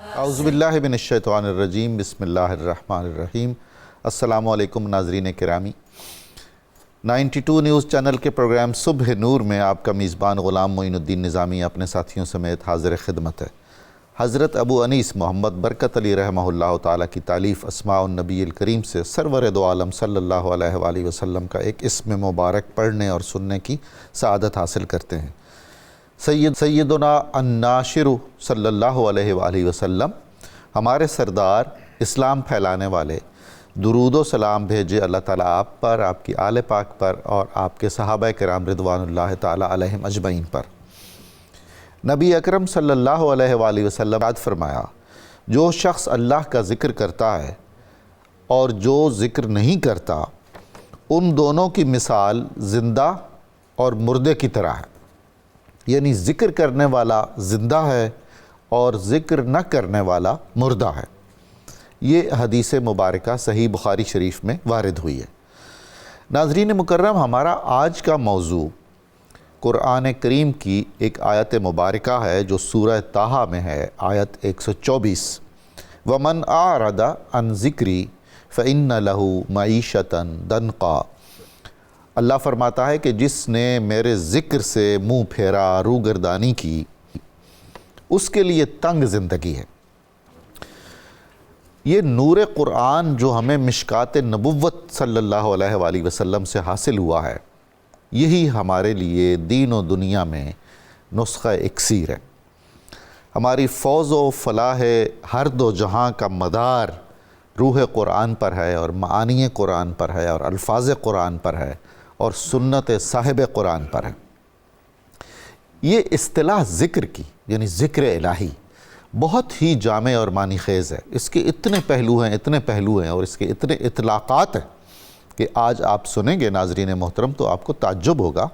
اعوذ باللہ من الشیطان الرجیم، بسم اللہ الرحمن الرحیم۔ السلام علیکم ناظرین کرامی، 92 نیوز چینل کے پروگرام صبح نور میں آپ کا میزبان غلام معین الدین نظامی اپنے ساتھیوں سمیت حاضر خدمت ہے۔ حضرت ابو انیس محمد برکت علی رحمہ اللہ تعالیٰ کی تالیف اسماء النبی الکریم سے سرور دو عالم صلی اللہ علیہ وآلہ وسلم کا ایک اسم مبارک پڑھنے اور سننے کی سعادت حاصل کرتے ہیں۔ سیدنا الناشر صلی اللہ علیہ وآلہ وسلم، ہمارے سردار، اسلام پھیلانے والے، درود و سلام بھیجے اللہ تعالیٰ آپ پر، آپ کی آل پاک پر اور آپ کے صحابہ کرام رضوان اللہ تعالیٰ علیہم اجمعین پر۔ نبی اکرم صلی اللہ علیہ وآلہ وسلم نے فرمایا، جو شخص اللہ کا ذکر کرتا ہے اور جو ذکر نہیں کرتا، ان دونوں کی مثال زندہ اور مردے کی طرح ہے۔ یعنی ذکر کرنے والا زندہ ہے اور ذکر نہ کرنے والا مردہ ہے۔ یہ حدیث مبارکہ صحیح بخاری شریف میں وارد ہوئی ہے۔ ناظرین مکرم، ہمارا آج کا موضوع قرآن کریم کی ایک آیت مبارکہ ہے جو سورہ طٰہٰ میں ہے، آیت 124۔ وَمَنْ أَعْرَضَ عَنْ ذِكْرِي فَإِنَّ لَهُ مَعِيشَةً ضَنْكًا۔ اللہ فرماتا ہے کہ جس نے میرے ذکر سے منہ پھیرا، روگردانی کی، اس کے لیے تنگ زندگی ہے۔ یہ نور قرآن جو ہمیں مشکات نبوت صلی اللہ علیہ وآلہ وسلم سے حاصل ہوا ہے، یہی ہمارے لیے دین و دنیا میں نسخہ اکسیر ہے۔ ہماری فوز و فلاح ہر دو جہاں کا مدار روح قرآن پر ہے اور معانی قرآن پر ہے اور الفاظ قرآن پر ہے اور سنت صاحب قرآن پر ہے۔ یہ اصطلاح ذکر کی، یعنی ذکر الہی، بہت ہی جامع اور معنی خیز ہے۔ اس کے اتنے پہلو ہیں اور اس کے اتنے اطلاقات ہیں کہ آج آپ سنیں گے ناظرین محترم تو آپ کو تعجب ہوگا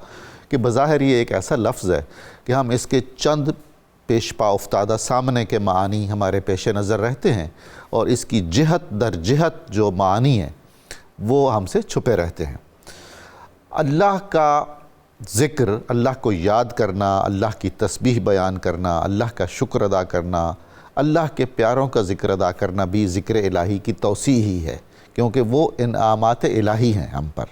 کہ بظاہر یہ ایک ایسا لفظ ہے کہ ہم اس کے چند پیش پا افتادہ سامنے کے معانی ہمارے پیش نظر رہتے ہیں اور اس کی جہت در جہت جو معانی ہیں وہ ہم سے چھپے رہتے ہیں۔ اللہ کا ذکر، اللہ کو یاد کرنا، اللہ کی تسبیح بیان کرنا، اللہ کا شکر ادا کرنا، اللہ کے پیاروں کا ذکر ادا کرنا بھی ذکر الہی کی توسیع ہی ہے، کیونکہ وہ انعامات الہی ہیں ہم پر۔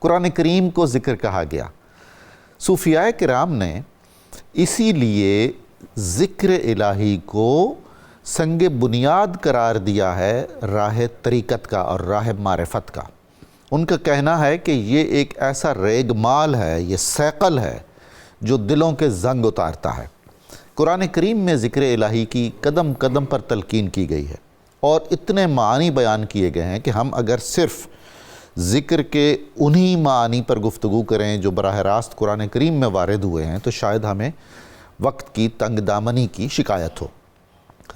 قرآن کریم کو ذکر کہا گیا۔ صوفیاء کرام نے اسی لیے ذکر الہی کو سنگ بنیاد قرار دیا ہے راہ طریقت کا اور راہ معرفت کا۔ ان کا کہنا ہے کہ یہ ایک ایسا ریگ مال ہے، یہ سیقل ہے جو دلوں کے زنگ اتارتا ہے۔ قرآن کریم میں ذکر الہی کی قدم قدم پر تلقین کی گئی ہے اور اتنے معانی بیان کیے گئے ہیں کہ ہم اگر صرف ذکر کے انہی معانی پر گفتگو کریں جو براہ راست قرآن کریم میں وارد ہوئے ہیں تو شاید ہمیں وقت کی تنگ دامنی کی شکایت ہو۔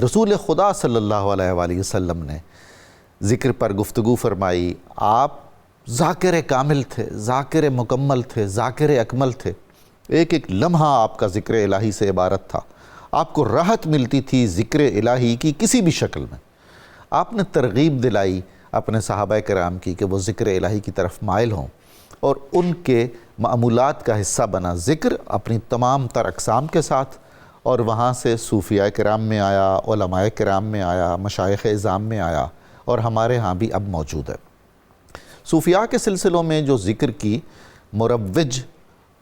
رسول خدا صلی اللہ علیہ وآلہ وسلم نے ذکر پر گفتگو فرمائی۔ آپ ذاکر کامل تھے، ذاکر مکمل تھے، ذاکر اکمل تھے۔ ایک ایک لمحہ آپ کا ذکر الہی سے عبارت تھا۔ آپ کو راحت ملتی تھی ذکر الہی کی کسی بھی شکل میں۔ آپ نے ترغیب دلائی اپنے صحابہ کرام کی کہ وہ ذکر الہی کی طرف مائل ہوں اور ان کے معمولات کا حصہ بنا ذکر اپنی تمام تر اقسام کے ساتھ، اور وہاں سے صوفیاء کرام میں آیا، علماء کرام میں آیا، مشائخ اعظام میں آیا اور ہمارے ہاں بھی اب موجود ہے۔ صوفیاء کے سلسلوں میں جو ذکر کی مروج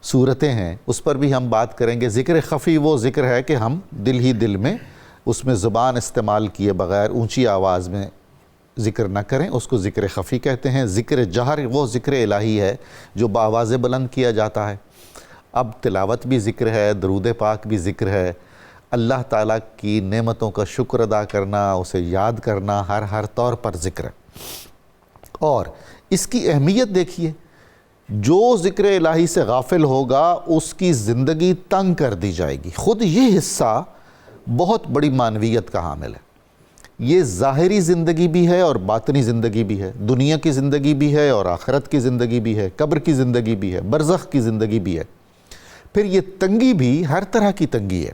صورتیں ہیں اس پر بھی ہم بات کریں گے۔ ذکر خفی وہ ذکر ہے کہ ہم دل ہی دل میں اس میں زبان استعمال کیے بغیر اونچی آواز میں ذکر نہ کریں، اس کو ذکر خفی کہتے ہیں۔ ذکر جہر وہ ذکر الہی ہے جو بآواز بلند کیا جاتا ہے۔ اب تلاوت بھی ذکر ہے، درود پاک بھی ذکر ہے، اللہ تعالیٰ کی نعمتوں کا شکر ادا کرنا، اسے یاد کرنا ہر طور پر ذکر ہے۔ اور اس کی اہمیت دیکھیے، جو ذکر الہی سے غافل ہوگا اس کی زندگی تنگ کر دی جائے گی۔ خود یہ حصہ بہت بڑی معنویت کا حامل ہے۔ یہ ظاہری زندگی بھی ہے اور باطنی زندگی بھی ہے، دنیا کی زندگی بھی ہے اور آخرت کی زندگی بھی ہے، قبر کی زندگی بھی ہے، برزخ کی زندگی بھی ہے۔ پھر یہ تنگی بھی ہر طرح کی تنگی ہے۔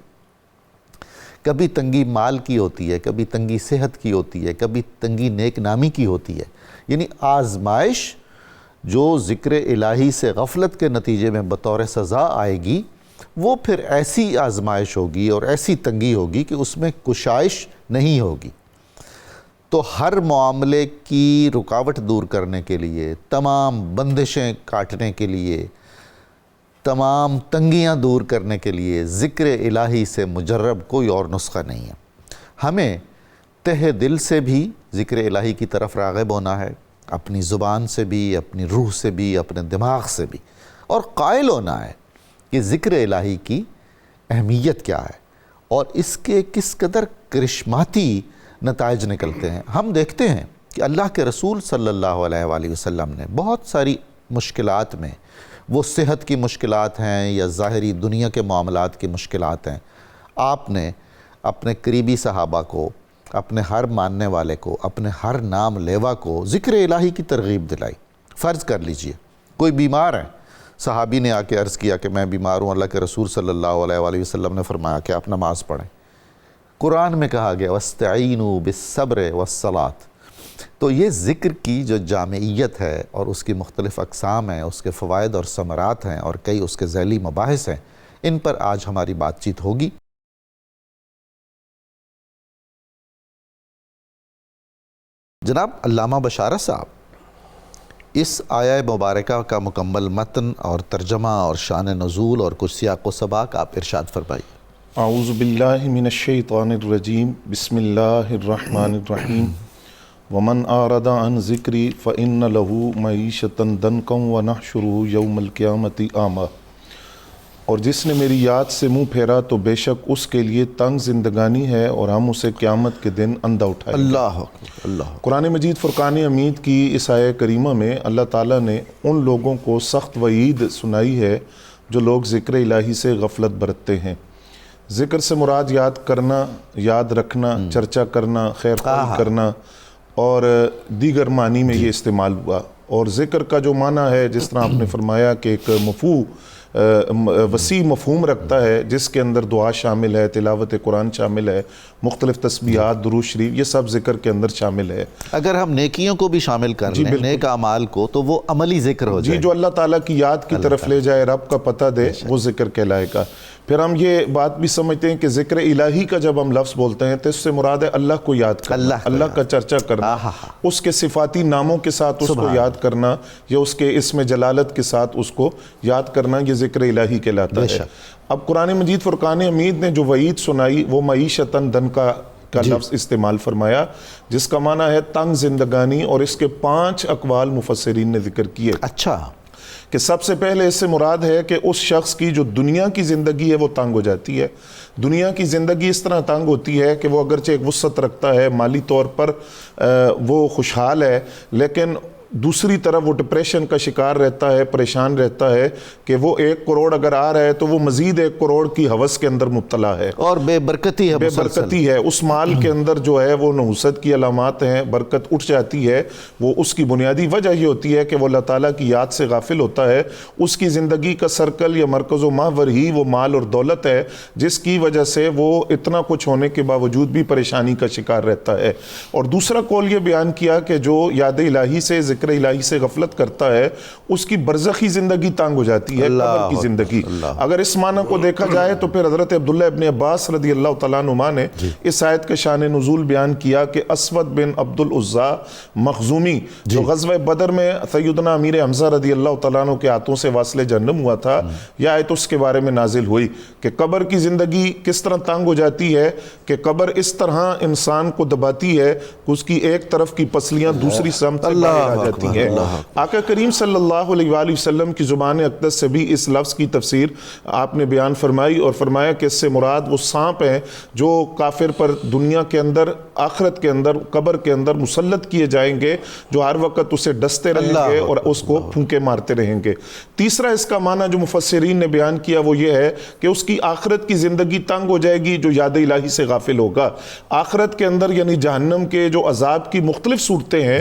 کبھی تنگی مال کی ہوتی ہے، کبھی تنگی صحت کی ہوتی ہے، کبھی تنگی نیک نامی کی ہوتی ہے۔ یعنی آزمائش جو ذکر الہی سے غفلت کے نتیجے میں بطور سزا آئے گی وہ پھر ایسی آزمائش ہوگی اور ایسی تنگی ہوگی کہ اس میں کشائش نہیں ہوگی۔ تو ہر معاملے کی رکاوٹ دور کرنے کے لیے، تمام بندشیں کاٹنے کے لیے، تمام تنگیاں دور کرنے کے لیے ذکر الہی سے مجرب کوئی اور نسخہ نہیں ہے۔ ہمیں تہ دل سے بھی ذکر الہی کی طرف راغب ہونا ہے، اپنی زبان سے بھی، اپنی روح سے بھی، اپنے دماغ سے بھی، اور قائل ہونا ہے کہ ذکر الہی کی اہمیت کیا ہے اور اس کے کس قدر کرشماتی نتائج نکلتے ہیں۔ ہم دیکھتے ہیں کہ اللہ کے رسول صلی اللہ علیہ وآلہ وسلم نے بہت ساری مشکلات میں، وہ صحت کی مشکلات ہیں یا ظاہری دنیا کے معاملات کی مشکلات ہیں، آپ نے اپنے قریبی صحابہ کو، اپنے ہر ماننے والے کو، اپنے ہر نام لیوا کو ذکر الہی کی ترغیب دلائی۔ فرض کر لیجئے کوئی بیمار ہے، صحابی نے آ کے عرض کیا کہ میں بیمار ہوں، اللہ کے رسول صلی اللہ علیہ وآلہ وسلم نے فرمایا کہ آپ نماز پڑھیں۔ قرآن میں کہا گیا وَاسْتَعِینُوا بِالصَّبْرِ وَالصَّلَاةِ۔ تو یہ ذکر کی جو جامعیت ہے اور اس کی مختلف اقسام ہیں، اس کے فوائد اور ثمرات ہیں اور کئی اس کے ذیلی مباحث ہیں، ان پر آج ہماری بات چیت ہوگی۔ جناب علامہ بشارہ صاحب، اس آیہ مبارکہ کا مکمل متن اور ترجمہ اور شان نزول اور کچھ سیاق و سباق آپ ارشاد فرمائیے۔ اعوذ باللہ من الشیطان الرجیم، بسم اللہ الرحمن الرحیم۔ ومن اعرض عن ذکری فإن له معیشة ضنکا ونحشره یوم القیامة اعمی۔ اور جس نے میری یاد سے منہ پھیرا تو بے شک اس کے لیے تنگ زندگانی ہے اور ہم اسے قیامت کے دن اندھا اٹھائیں گے۔ اللہ اللہ۔ قرآن مجید فرقان حمید کی اس آیہ کریمہ میں اللہ تعالیٰ نے ان لوگوں کو سخت وعید سنائی ہے جو لوگ ذکر الہی سے غفلت برتتے ہیں۔ ذکر سے مراد یاد کرنا، یاد رکھنا، چرچا کرنا، خیر خواہی کرنا اور دیگر معنی میں یہ استعمال ہوا۔ اور ذکر کا جو معنی ہے، جس طرح آپ نے فرمایا کہ ایک وسیع مفہوم رکھتا ہے، جس کے اندر دعا شامل ہے، تلاوت قرآن شامل ہے، مختلف تسبیحات، درود شریف، یہ سب ذکر کے اندر شامل ہے۔ اگر ہم نیکیوں کو بھی شامل کر لیں، نیک اعمال کو، تو وہ عملی ذکر ہو جائے۔ جو اللہ تعالیٰ کی یاد کی طرف لے جائے، رب کا پتہ دے، وہ ذکر کہلائے گا۔ پھر ہم یہ بات بھی سمجھتے ہیں کہ ذکر الہی کا جب ہم لفظ بولتے ہیں تو اس سے مراد ہے اللہ کو یاد کرنا، اللہ کا چرچا کرنا، اس کے صفاتی ناموں کے ساتھ اس کو یاد کرنا یا اس کے اسم جلالت کے ساتھ اس کو یاد کرنا، یہ ذکر الہی کہلاتا ہے۔ اب قرآن مجید فرقان حمید نے جو وعید سنائی وہ معیشتاً ضنکا کا لفظ استعمال فرمایا، جس کا معنی ہے تنگ زندگانی، اور اس کے 5 اقوال مفسرین نے ذکر کیے۔ اچھا، کہ سب سے پہلے اس سے مراد ہے کہ اس شخص کی جو دنیا کی زندگی ہے وہ تنگ ہو جاتی ہے۔ دنیا کی زندگی اس طرح تنگ ہوتی ہے کہ وہ اگرچہ ایک وسعت رکھتا ہے، مالی طور پر وہ خوشحال ہے، لیکن دوسری طرف وہ ڈپریشن کا شکار رہتا ہے، پریشان رہتا ہے کہ وہ 1 کروڑ اگر آ رہا ہے تو وہ مزید 1 کروڑ کی ہوس کے اندر مبتلا ہے، اور بے برکتی ہے، بے برکتی ہے۔ اس مال کے اندر جو ہے وہ نحوست کی علامات ہیں، برکت اٹھ جاتی ہے۔ وہ اس کی بنیادی وجہ یہ ہوتی ہے کہ وہ اللہ تعالیٰ کی یاد سے غافل ہوتا ہے۔ اس کی زندگی کا سرکل یا مرکز و محور ہی وہ مال اور دولت ہے، جس کی وجہ سے وہ اتنا کچھ ہونے کے باوجود بھی پریشانی کا شکار رہتا ہے۔ اور دوسرا قول یہ بیان کیا کہ جو یاد الہی سے، ذکر الہی سے غفلت کرتا ہے، اس کی برزخی زندگی تانگ ہو جاتی ہے، قبر کی زندگی۔ اگر اس معنی کو دیکھا جائے تو پھر حضرت عبداللہ ابن عباس رضی اللہ تعالیٰ عنہ نے اس آیت کے شان نزول بیان کیا کہ اسود بن عبد العزا مخزومی جو غزوہ بدر میں سیدنا امیر حمزہ رضی اللہ تعالیٰ عنہ کے ہاتھوں سے واصل جہنم ہوا تھا، یہ آیت اس کے بارے میں نازل ہوئی کہ قبر کی زندگی کس طرح تانگ ہو جاتی ہے کہ قبر اس طرح انسان کو دباتی ہے کہ اس کی ایک طرف کی پسلیاں دوسری سمت سے باہر آ جاتی ہیں۔ آقا کریم صلی اللہ علیہ وآلہ وسلم کی زبان اقدس سے بھی اس لفظ کی تفسیر آپ نے بیان فرمائی اور فرمایا کہ اس سے مراد وہ سانپ ہیں جو کافر پر دنیا کے اندر، آخرت کے اندر، قبر کے اندر مسلط کیے جائیں گے، جو ہر وقت اسے ڈستے رہیں گے اور اس کو پھونکے مارتے رہیں گے۔ تیسرا اس کا معنی جو مفسرین نے بیان کیا وہ یہ ہے کہ اس کی آخرت کی زندگی تنگ ہو جائے گی جو یاد الہی سے غافل ہوگا۔ آخرت کے اندر یعنی جہنم کے جو عذاب کی مختلف صورتیں ہیں،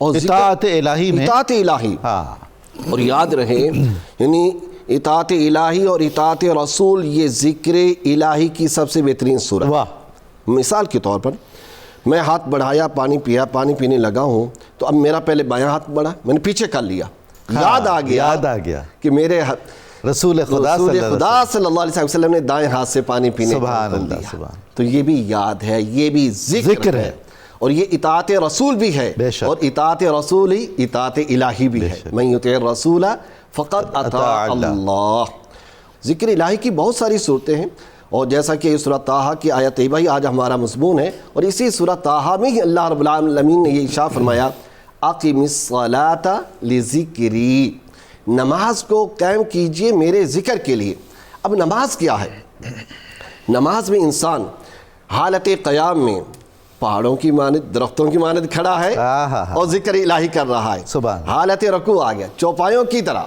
اور اطاعت الہی میں اطاعت الہی، ہاں اور یاد رہے یعنی اطاعت الہی اور اطاعت رسول یہ ذکر الہی کی سب سے بہترین صورت. واہ. مثال کے طور پر میں ہاتھ بڑھایا، پانی پیا، پانی پینے لگا ہوں، تو اب میرا پہلے بایاں ہاتھ بڑھا، میں نے پیچھے کر لیا، یاد آ گیا کہ میرے رسول خدا صلی اللہ علیہ وسلم نے دائیں ہاتھ سے پانی پینے کا سبحان حکم اللہ، دیا. سبحان. تو یہ بھی یاد ہے، یہ بھی ذکر ہے، اور یہ اطاعت رسول بھی ہے، بے شک. اور اطاعت رسول ہی اطاعت الہی بھی ہے. من یطع الرسول فقط اطاع اللہ. ذکر الہی کی بہت ساری صورتیں ہیں، اور جیسا کہ سورۃ طٰہٰ کی آیت طیبہ ہی آج ہمارا مضمون ہے، اور اسی سورۃ طٰہٰ میں ہی اللہ رب العالمین نے یہ ارشاد فرمایا اقم الصلاۃ لذکری، نماز کو قائم کیجئے میرے ذکر کے لیے. اب نماز کیا ہے؟ نماز میں انسان حالت قیام میں پہاڑوں کی مانند، درختوں کی مانند کھڑا ہے اور ذکر الہی کر رہا ہے. سبحان. حالت رکوع آ گیا، چوپایوں کی طرح،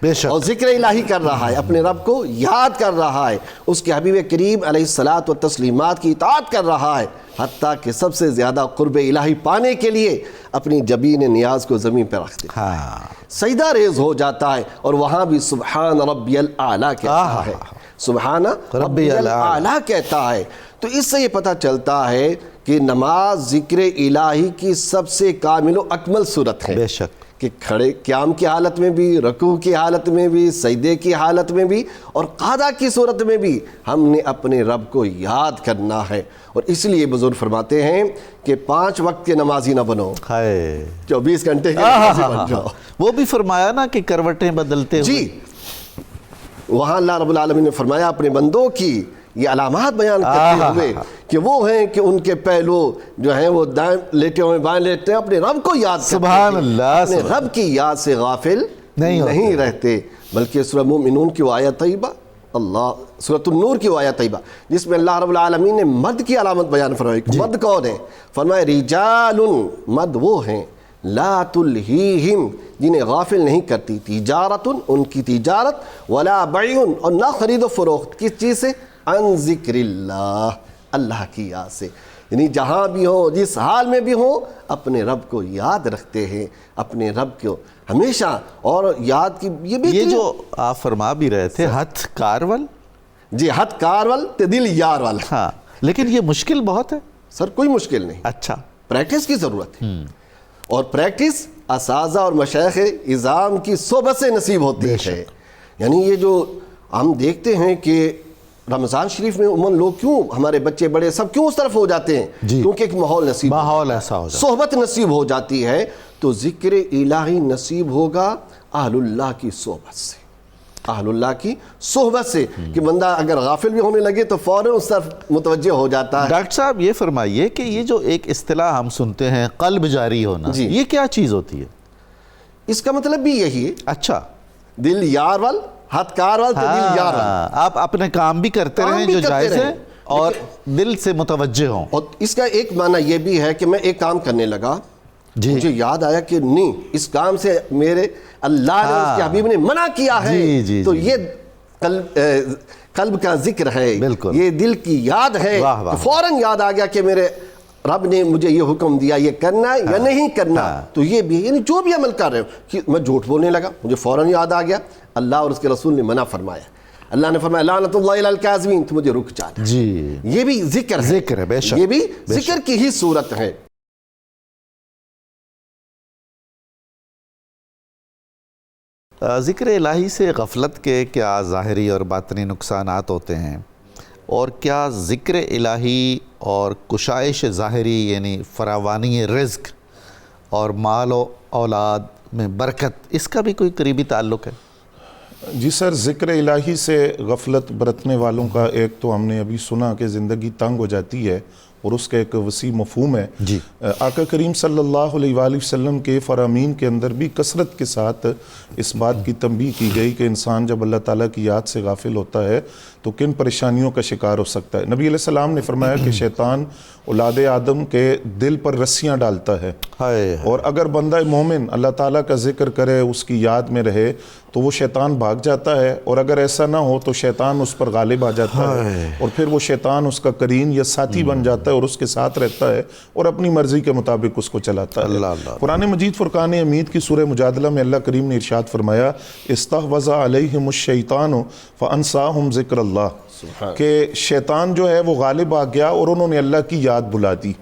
بے شک. اور ذکر الہی کر رہا ہے، اپنے رب کو یاد کر رہا ہے، اس کے حبیب کریم علیہ الصلاۃ والتسلیمات کی اطاعت کر رہا ہے، حتیٰ کہ سب سے زیادہ قرب الہی پانے کے لیے اپنی جبین نیاز کو زمین پہ رکھ دیتا ہے، ہاں سجدہ ریز ہو جاتا ہے، اور وہاں بھی سبحان ربی الاعلیٰ کہتا ہے، سبحان ربی الاعلیٰ کہتا ہے. تو اس سے یہ پتہ چلتا ہے کہ نماز ذکر الہی کی سب سے کامل و اکمل صورت ہے. بے شک. کہ کھڑے قیام کی حالت میں بھی، رکوع کی حالت میں بھی، سجدے کی حالت میں بھی، اور قعدہ کی صورت میں بھی ہم نے اپنے رب کو یاد کرنا ہے. اور اس لیے بزرگ فرماتے ہیں کہ 5 وقت کے نمازی نہ بنو، 24 گھنٹے کے نمازی بن جاؤ. وہ بھی فرمایا نا کہ کروٹیں بدلتے ہوئے. جی، وہاں اللہ رب العالمین نے فرمایا اپنے بندوں کی یہ علامات بیان کرتے ہوئے کہ وہ ہیں کہ ان کے پہلو جو ہیں وہ دائیں لیٹے ہوئے بائیں لیٹے ہیں، اپنے رب کو یاد کرتے ہیں، سبحان اللہ، اپنے رب کی یاد سے غافل نہیں رہتے. بلکہ سورہ مومنون کی وہ آیت طیبہ، سورۃ النور کی وہ آیت طیبہ جس میں اللہ رب العالمین نے مرد کی علامت بیان فرمائی. مرد کون ہے؟ فرمایا رجال، مرد وہ ہیں لا تلہیہم، جنہیں غافل نہیں کرتی تجارت، ان کی تجارت، ولا بیع، اور نہ خرید و فروخت، کس چیز سے؟ عن ذکر اللہ، اللہ کی یاد سے. یعنی جہاں بھی ہو، جس حال میں بھی ہو، اپنے رب کو یاد رکھتے ہیں، اپنے رب کو ہمیشہ. اور یاد کی یہ جو آپ فرما بھی رہے تھے ہتھ کارول، جی ہتھ کارول تے دل یار والا. ہاں لیکن یہ مشکل بہت ہے. سر کوئی مشکل نہیں، اچھا پریکٹس کی ضرورت ہے، اور پریکٹس اساتذہ اور مشائخ اعظام کی صحبت سے نصیب ہوتی ہے. یعنی یہ جو ہم دیکھتے ہیں کہ رمضان شریف میں عموماً لوگ کیوں، ہمارے بچے بڑے سب کیوں اس طرف ہو جاتے ہیں؟ کیونکہ ایک ماحول نصیب، ماحول ایسا ہو جاتا، صحبت نصیب ہو جاتی ہے. تو ذکر الہی نصیب ہوگا اہل اللہ کی صحبت سے، اہل اللہ کی صحبت سے، کہ بندہ اگر غافل بھی ہونے لگے تو فوراً اس طرف متوجہ ہو جاتا ہے. ڈاکٹر صاحب یہ فرمائیے کہ یہ جو ایک اصطلاح ہم سنتے ہیں قلب جاری ہونا، یہ کیا چیز ہوتی ہے؟ اس کا مطلب بھی یہی ہے. اچھا، دل یار وال، ہاتھ کار وال، دل یار وال. آپ اپنے کام بھی کرتے رہیں جو جائز ہے، اور دل سے متوجہ ہوں. اور اس کا ایک معنی یہ بھی ہے کہ میں ایک کام کرنے لگا، مجھے یاد آیا کہ نہیں، اس کام سے میرے اللہ نے، اس کے حبیب نے منع کیا ہے. تو یہ قلب کا ذکر ہے، یہ دل کی یاد ہے. تو فوراً یاد آ گیا کہ میرے رب نے مجھے یہ حکم دیا، یہ کرنا ہے یا نہیں کرنا. تو یہ بھی، یعنی جو بھی عمل کر رہے ہو، کہ میں جھوٹ بولنے لگا، مجھے فوراً یاد آ گیا اللہ اور اس کے رسول نے منع فرمایا، اللہ نے فرمایا لعنت اللہ علی الکاذبین، تو مجھے رک جانا. جی، یہ بھی ذکر ہے، بے شک، یہ بھی ذکر کی ہی صورت ہے. ذکر الہی سے غفلت کے کیا ظاہری اور باطنی نقصانات ہوتے ہیں، اور کیا ذکر الہی اور کشائش ظاہری یعنی فراوانی رزق اور مال و اولاد میں برکت، اس کا بھی کوئی قریبی تعلق ہے؟ جی سر، ذکر الہی سے غفلت برتنے والوں کا ایک تو ہم نے ابھی سنا کہ زندگی تنگ ہو جاتی ہے، اور اس کا ایک وسیع مفہوم ہے. جی، آقا کریم صلی اللہ علیہ وآلہ وسلم کے فرامین کے اندر بھی کثرت کے ساتھ اس بات کی تنبیہ کی گئی کہ انسان جب اللہ تعالیٰ کی یاد سے غافل ہوتا ہے تو کن پریشانیوں کا شکار ہو سکتا ہے. نبی علیہ السلام نے فرمایا کہ شیطان اولاد آدم کے دل پر رسیاں ڈالتا ہے، اور اگر بندہ مومن اللہ تعالیٰ کا ذکر کرے، اس کی یاد میں رہے، تو وہ شیطان بھاگ جاتا ہے، اور اگر ایسا نہ ہو تو شیطان اس پر غالب آ جاتا ہے، اور پھر وہ شیطان اس کا قرین یا ساتھی بن جاتا ہے، اور اس کے ساتھ رہتا ہے اور اپنی مرضی کے مطابق اس کو چلاتا ہے۔ اللہ۔ قرآن مجید فرقان حمید کی سورہ مجادلہ میں اللہ کریم نے ارشاد فرمایا استحوذ علیہم الشیطان فانساہم ذکر اللہ، کہ شیطان جو ہے وہ غالب آ گیا اور انہوں نے اللہ کی یاد بلا دی۔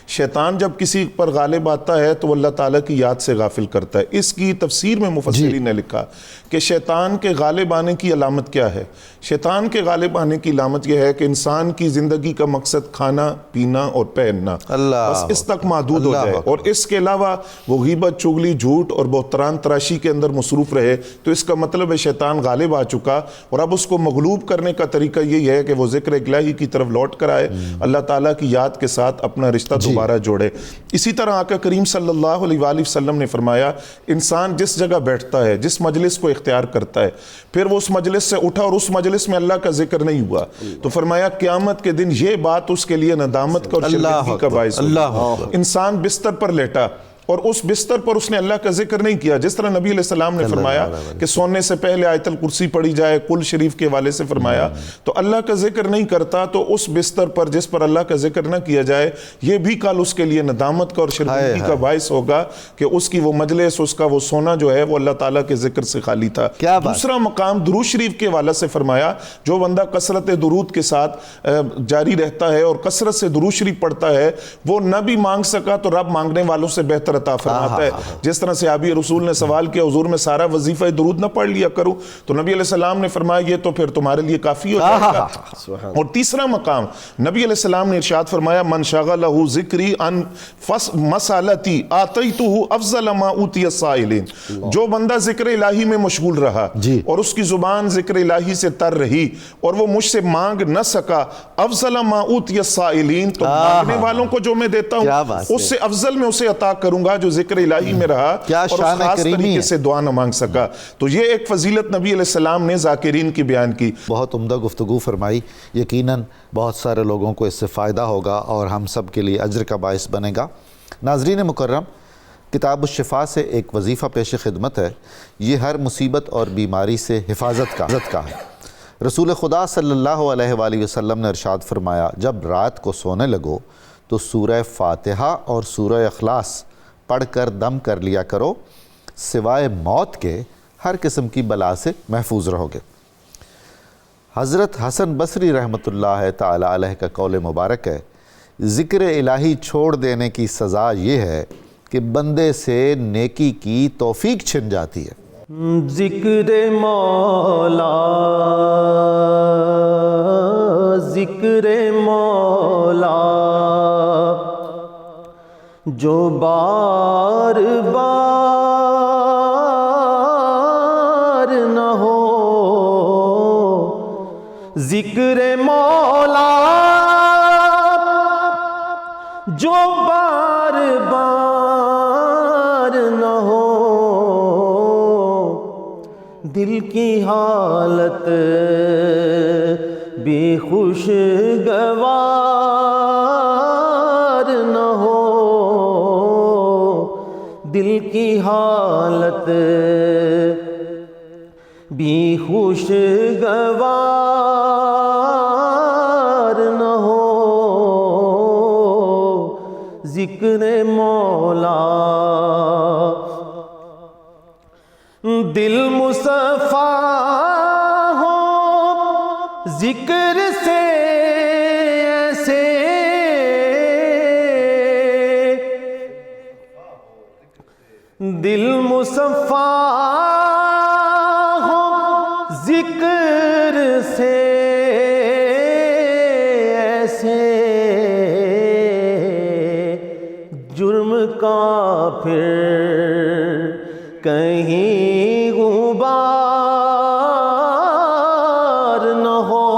شیطان جب کسی پر غالب آتا ہے تو اللہ تعالیٰ کی یاد سے غافل کرتا ہے۔ اس کی تفسیر میں مفسرین نے لکھا کہ شیطان کے غالب آنے کی علامت کیا ہے؟ شیطان کے غالب آنے کی علامت یہ ہے کہ انسان کی زندگی کا مقصد کھانا پینا اور پہننا بس اس تک محدود ہو جائے، اور اس کے علاوہ وہ غیبت چغلی جھوٹ اور بہتان تراشی کے اندر مصروف رہے، تو اس کا مطلب ہے شیطان غالب آ چکا، اور اب اس کو مغلوب کرنے کا طریقہ یہی ہے کہ وہ ذکر الہی کی طرف لوٹ کر آئے، اللہ تعالیٰ کی یاد کے ساتھ اپنا رشتہ دوبارہ جوڑے۔ اسی طرح آقا کریم صلی اللہ علیہ وآلہ وسلم نے فرمایا انسان جس جگہ بیٹھتا ہے، جس مجلس کو اختیار کرتا ہے، پھر وہ اس مجلس سے اٹھا اور اس مجلس میں اللہ کا ذکر نہیں ہوا، تو فرمایا قیامت کے دن یہ بات اس کے لیے ندامت کا اور شرمندگی کا باعث ہوگی۔ انسان بستر پر لیٹا اور اس بستر پر اس نے اللہ کا ذکر نہیں کیا، جس طرح نبی علیہ السلام نے فرمایا کہ سونے سے پہلے آیت الکرسی پڑھی جائے، کل شریف کے حوالے سے فرمایا، تو اللہ کا ذکر نہیں کرتا تو اس بستر پر جس پر اللہ کا ذکر نہ کیا جائے یہ بھی کل اس کے لیے ندامت کا اور شرمندگی کا باعث ہوگا کہ اس کی وہ مجلس، اس کا وہ سونا جو ہے وہ اللہ تعالیٰ کے ذکر سے خالی تھا۔ دوسرا مقام درود شریف کے حوالے سے فرمایا جو بندہ کثرت درود کے ساتھ جاری رہتا ہے اور کثرت سے درود شریف پڑھتا ہے وہ نہ بھی مانگ سکا تو رب مانگنے والوں سے بہتر عطا فرماتا ہے۔ جس طرح صحابی رسول نے سوال کیا حضور میں سارا وظیفہ درود نہ پڑھ لیا کروں، تو نبی علیہ السلام نے فرمایا یہ تو پھر تمہارے لیے کافی ہو جائے گا۔ اور تیسرا مقام نبی علیہ السلام نے ارشاد فرمایا من شغلہ ذکری عن مسالتی آتیتہ افضل ما اوتی السائلین، جو بندہ ذکر الہی میں مشغول رہا اور اس کی زبان ذکر الہی سے تر رہی اور وہ مجھ سے مانگ نہ سکا افضل ما اوتی السائلین، تو مانگنے والوں کو جو میں دیتا ہوں اس سے افضل میں اسے عطا کروں گا جو ذکر الہی میں رہا اور اس خاص طریقے سے دعا نہ مانگ سکا۔ تو یہ ایک فضیلت نبی علیہ السلام نے ذاکرین کی بیان کی۔ بہت عمدہ گفتگو فرمائی، یقیناً بہت سارے لوگوں کو اس سے فائدہ ہوگا اور ہم سب کے لیے اجر کا باعث بنے گا۔ ناظرین مکرم، کتاب الشفا سے ایک وظیفہ پیش خدمت ہے، یہ ہر مصیبت اور بیماری سے حفاظت کا ہے۔ رسول خدا صلی اللہ علیہ وآلہ وسلم نے ارشاد فرمایا جب رات کو سونے لگو تو سورہ فاتحہ اور سورہ اخلاص پڑھ کر دم کر لیا کرو، سوائے موت کے ہر قسم کی بلا سے محفوظ رہو گے۔ حضرت حسن بصری رحمۃ اللہ تعالی علیہ کا قول مبارک ہے ذکر الہی چھوڑ دینے کی سزا یہ ہے کہ بندے سے نیکی کی توفیق چھن جاتی ہے۔ ذکر مولا ذکر مولا جو بار بار نہ ہو، ذکر مولا جو بار بار نہ ہو، دل کی حالت بھی خوشگوار نہ ہو، دل کی حالت بھی خوشگوار نہ ہو، ذکر مولا دل مصفا ہو ذکر سے ایسے، دل مصفا ہو ذکر سے ایسے، جرم کا پھر کہیں غبار نہ ہو،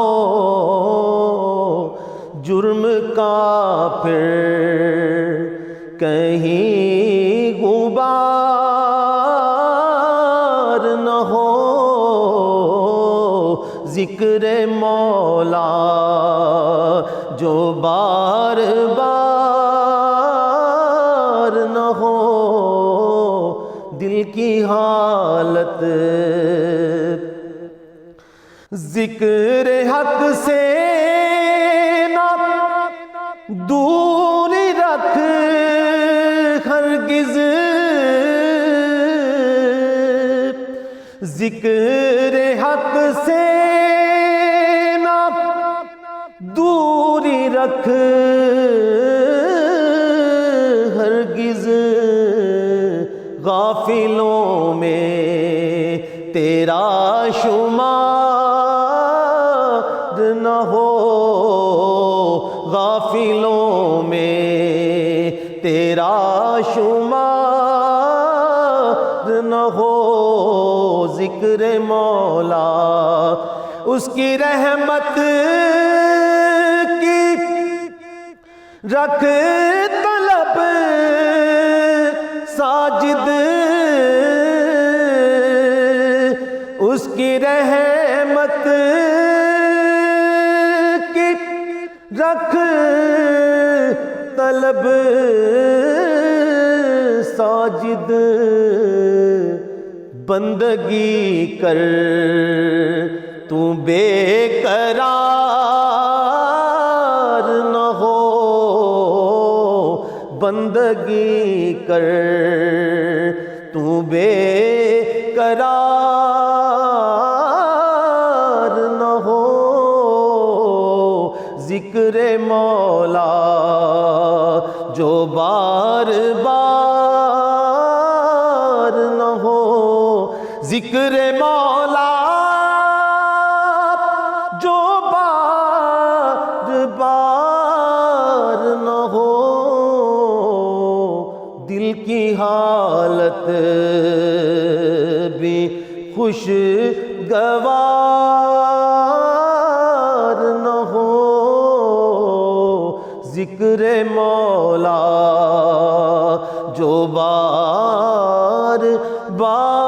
جرم کا پھر کہیں غبار نہ ہو، ذکر مولا جو بار بار نہ ہو، دل کی حالت ذکر حق سے نہ دور رکھ ہرگز ذکر حق سے نہ دوری رکھ ہرگز غافلوں میں تیرا شمار نہ ہو، غافلوں میں تیرا شمار نہ ہو، ذکر مولا اس کی رحمت کی رکھ طلب ساجد، اس کی رحمت کی رکھ طلب ساجد، بندگی کر تو بے قرار نہ ہو، بندگی کر تو بے قرار نہ ہو، ذکر مولا جو بار بار نہ ہو، ذکر مولا جو بار بار نہ ہو، دل کی حالت بھی خوشگوار نہ ہو، ذکر مولا جو بار بار